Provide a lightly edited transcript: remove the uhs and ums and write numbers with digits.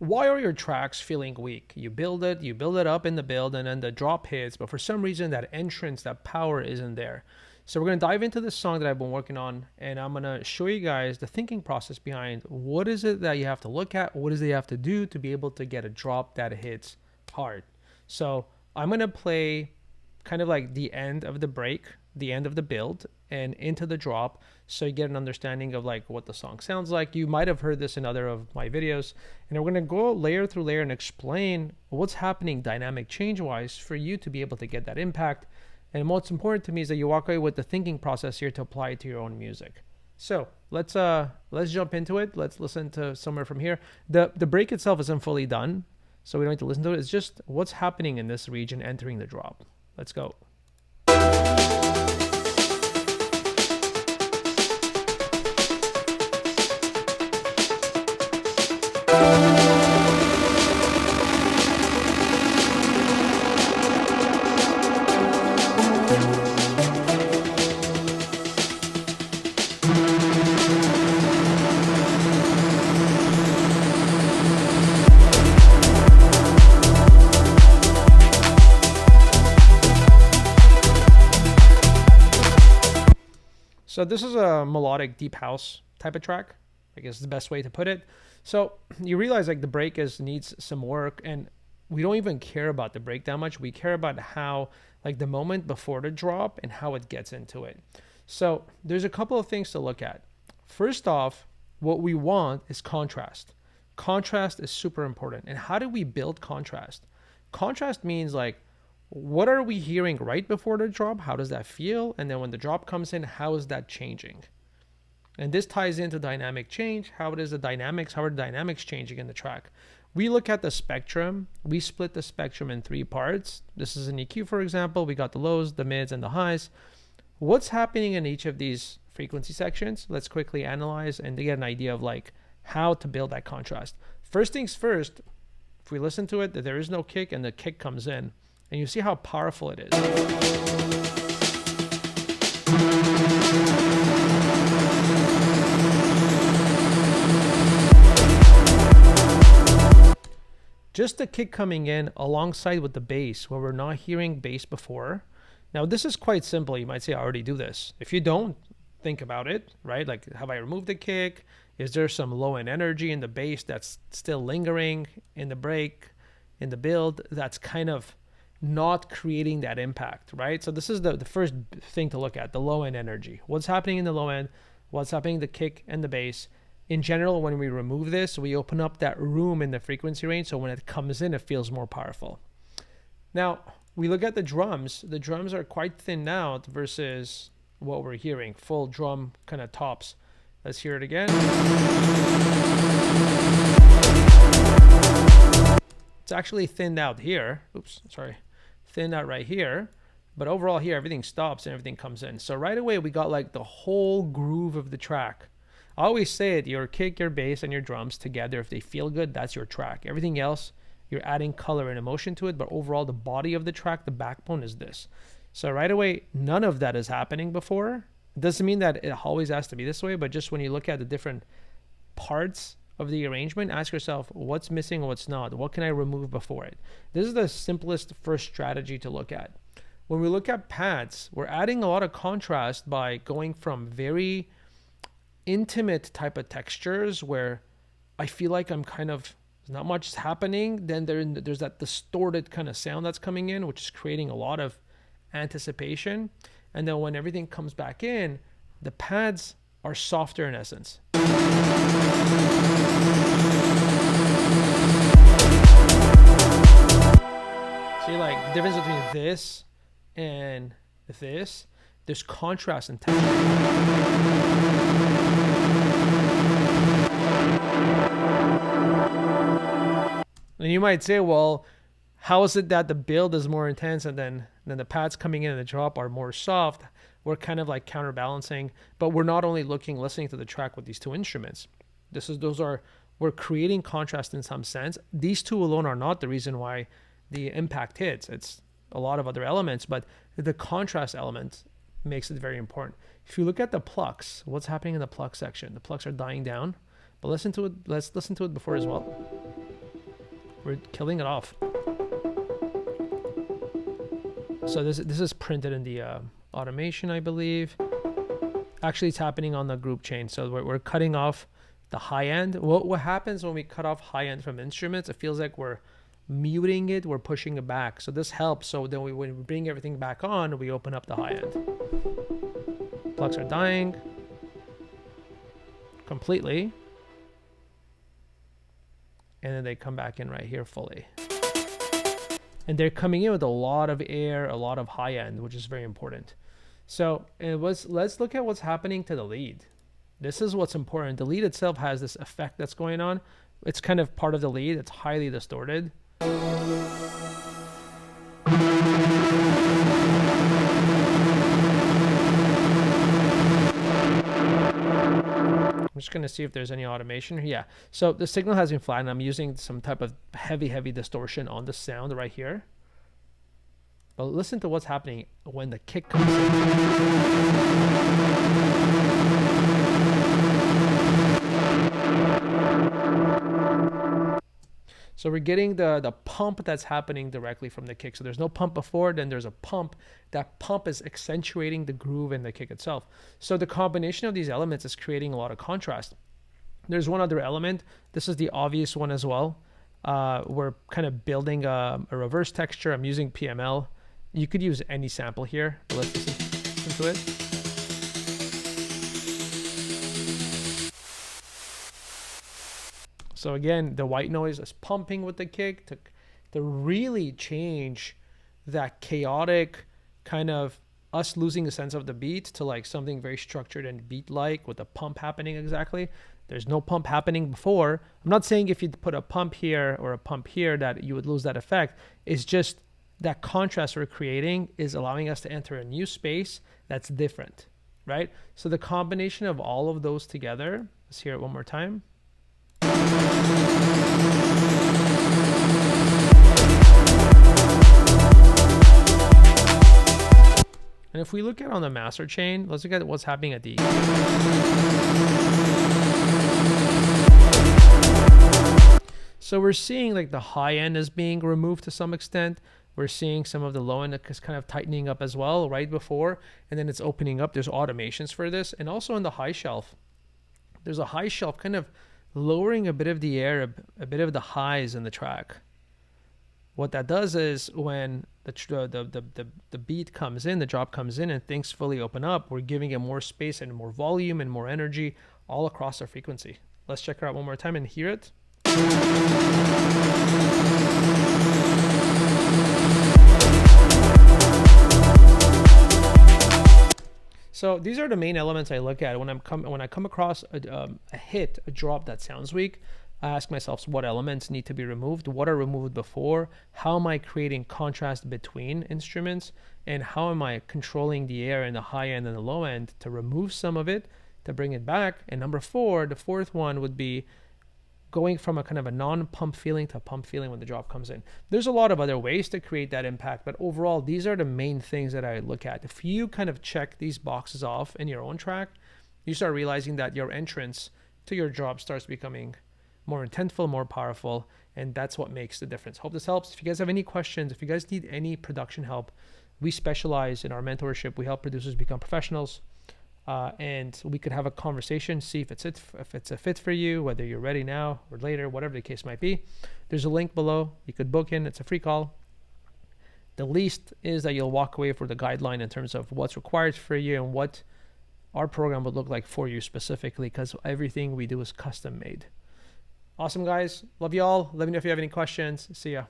why are your tracks feeling weak? You build it up in the build, and then the drop hits, but for some reason that entrance, that power isn't there. So we're going to dive into this song that I've been working on, and I'm going to show you guys the thinking process behind what is it that you have to look at, what is it you have to do to be able to get a drop that hits hard. So I'm going to play kind of like the end of the break, the end of the build, and into the drop, so you get an understanding of like what the song sounds like. You might have heard this in other of my videos, and we're going to go layer through layer and explain what's happening dynamic change wise for you to be able to get that impact. And what's important to me is that you walk away with the thinking process here to apply it to your own music. So let's jump into it. Let's listen to somewhere from here. The break itself isn't fully done, so we don't need to listen to it. It's just what's happening in this region entering the drop. Let's go. So this is a melodic deep house type of track, I guess is the best way to put it. So you realize like the break needs some work, and we don't even care about the break that much. We care about how, like the moment before the drop and how it gets into it. So there's a couple of things to look at. First off, what we want is contrast. Contrast is super important. And how do we build contrast? Contrast means like, what are we hearing right before the drop? How does that feel? And then when the drop comes in, how is that changing? And this ties into dynamic change. How are the dynamics changing in the track? We look at the spectrum. We split the spectrum in 3 parts. This is an EQ, for example. We got the lows, the mids, and the highs. What's happening in each of these frequency sections? Let's quickly analyze and get an idea of like how to build that contrast. First things first, if we listen to it, that there is no kick and the kick comes in, and you see how powerful it is. Just the kick coming in alongside with the bass, where we're not hearing bass before. Now this is quite simple. You might say, I already do this. If you don't, think about it, right? Like, have I removed the kick? Is there some low end energy in the bass that's still lingering in the break, in the build, that's kind of not creating that impact, right? So this is the first thing to look at, the low end energy. What's happening in the low end? What's happening in the kick and the bass? In general, when we remove this, we open up that room in the frequency range, so when it comes in, it feels more powerful. Now, we look at the drums. The drums are quite thinned out versus what we're hearing, full drum kind of tops. Let's hear it again. It's actually thinned out here. Oops, sorry. Thinned out right here. But overall here, everything stops and everything comes in. So right away, we got like the whole groove of the track. I always say it, your kick, your bass, and your drums together, if they feel good, that's your track. Everything else, you're adding color and emotion to it, but overall, the body of the track, the backbone is this. So right away, none of that is happening before. It doesn't mean that it always has to be this way, but just when you look at the different parts of the arrangement, ask yourself, what's missing and what's not? What can I remove before it? This is the simplest first strategy to look at. When we look at pads, we're adding a lot of contrast by going from very intimate type of textures where I feel like I'm kind of, not much is happening. Then there's that distorted kind of sound that's coming in, which is creating a lot of anticipation. And then when everything comes back in, the pads are softer in essence. See, like the difference between this and this, there's contrast in texture. And you might say, well, how is it that the build is more intense and then the pads coming in and the drop are more soft? We're kind of like counterbalancing, but we're not only listening to the track with these two instruments. We're creating contrast in some sense. These two alone are not the reason why the impact hits. It's a lot of other elements, but the contrast element makes it very important. If you look at the plucks, what's happening in the pluck section? The plucks are dying down, but let's listen to it before as well. We're killing it off. So this is printed in the automation, I believe. Actually, it's happening on the group chain. So we're cutting off the high end. What happens when we cut off high end from instruments? It feels like we're muting it, we're pushing it back. So this helps. So then when we bring everything back on, we open up the high end. Plugs are dying completely. And then they come back in right here fully. And they're coming in with a lot of air, a lot of high end, which is very important. So let's look at what's happening to the lead. This is what's important. The lead itself has this effect that's going on. It's kind of part of the lead. It's highly distorted. I'm just going to see if there's any automation. Yeah. So the signal has been flattened. I'm using some type of heavy distortion on the sound right here. But listen to what's happening when the kick comes in. So we're getting the pump that's happening directly from the kick. So there's no pump before, then there's a pump. That pump is accentuating the groove in the kick itself. So the combination of these elements is creating a lot of contrast. There's one other element. This is the obvious one as well. We're kind of building a reverse texture. I'm using PML. You could use any sample here, but let's listen to it. So again, the white noise is pumping with the kick to really change that chaotic kind of us losing a sense of the beat to like something very structured and beat-like with a pump happening exactly. There's no pump happening before. I'm not saying if you put a pump here or a pump here that you would lose that effect. It's just that contrast we're creating is allowing us to enter a new space that's different, right? So the combination of all of those together, let's hear it one more time. And if we look at on the master chain, let's look at what's happening at the So we're seeing like the high end is being removed to some extent. We're seeing some of the low end is kind of tightening up as well right before, and then it's opening up. There's automations for this. And also in the high shelf, there's a high shelf kind of lowering a bit of the air, a bit of the highs in the track. What that does is when the beat comes in, the drop comes in, and things fully open up, we're giving it more space and more volume and more energy all across our frequency. Let's check it out one more time and hear it. So these are the main elements I look at when I come across a drop that sounds weak. I ask myself what elements need to be removed, what are removed before, how am I creating contrast between instruments, and how am I controlling the air in the high end and the low end to remove some of it, to bring it back. And number four, the fourth one would be going from a kind of a non-pump feeling to a pump feeling when the drop comes in. There's a lot of other ways to create that impact, but overall, these are the main things that I look at. If you kind of check these boxes off in your own track, you start realizing that your entrance to your drop starts becoming more intentful, more powerful, and that's what makes the difference. Hope this helps. If you guys have any questions, if you guys need any production help, we specialize in our mentorship. We help producers become professionals. And we could have a conversation, see if it's a fit for you, whether you're ready now or later, whatever the case might be. There's a link below. You could book in. It's a free call. The least is that you'll walk away for the guideline in terms of what's required for you and what our program would look like for you specifically, because everything we do is custom made. Awesome, guys. Love you all. Let me know if you have any questions. See ya.